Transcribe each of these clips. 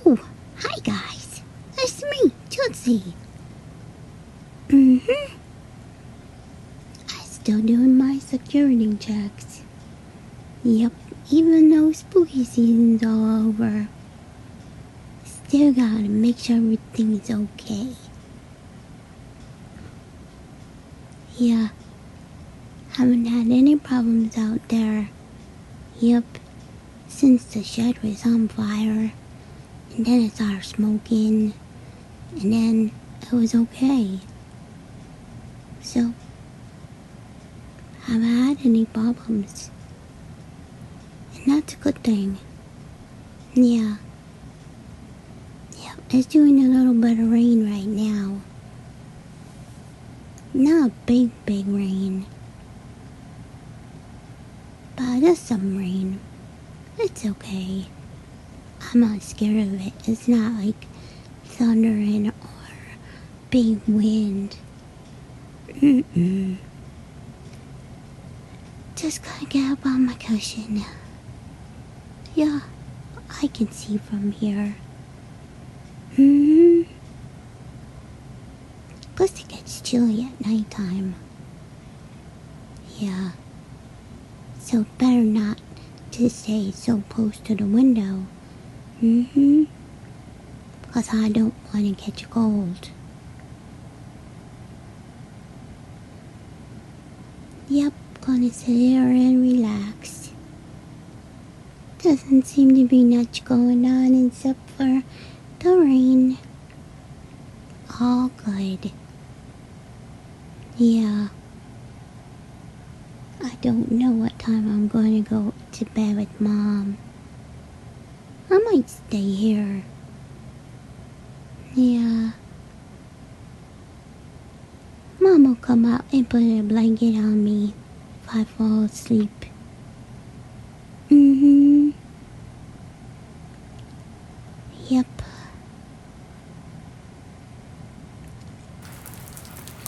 Oh, hi guys. It's me, Tootsie. I'm still doing my security checks. Yep, even though spooky season's all over, still gotta make sure everything's okay. Yeah, haven't had any problems out there. Yep, since the shed was on fire, and then it started smoking, and then it was okay. So, haven't had any problems. And that's a good thing. Yeah. Yep, it's doing a little bit of rain right now. Not a big rain. But just some rain. It's okay. I'm not scared of it. It's not like thundering or big wind. Just gotta get up on my cushion. Yeah, I can see from here. Plus it gets chilly at nighttime. Yeah. So better not to stay so close to the window. Because I don't want to catch a cold. Yep, gonna sit here and relax. Doesn't seem to be much going on except for the rain. All good. Yeah. I don't know what time I'm going to go to bed with Mom. I might stay here. Yeah. Mom will come out and put a blanket on me if I fall asleep. Yep.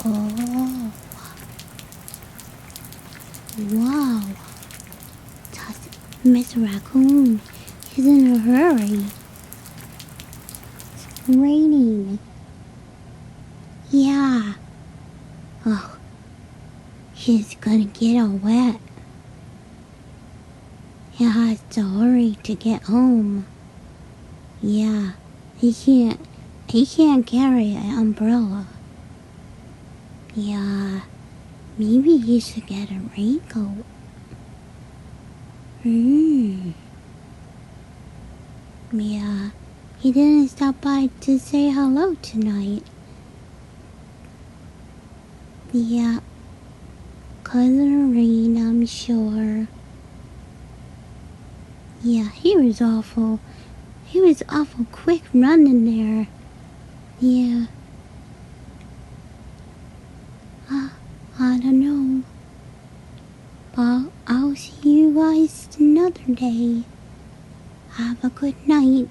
Oh. Wow. That's Miss Raccoon. She's in a hurry. It's raining. Yeah. Oh. She's gonna get all wet. He has to hurry to get home. Yeah. He can't carry an umbrella. Yeah. Maybe he should get a raincoat. Yeah, he didn't stop by to say hello tonight. Yeah, 'cause of the rain, I'm sure. Yeah, he was awful quick running there. Yeah. I don't know. But I'll see you guys another day. Have a good night.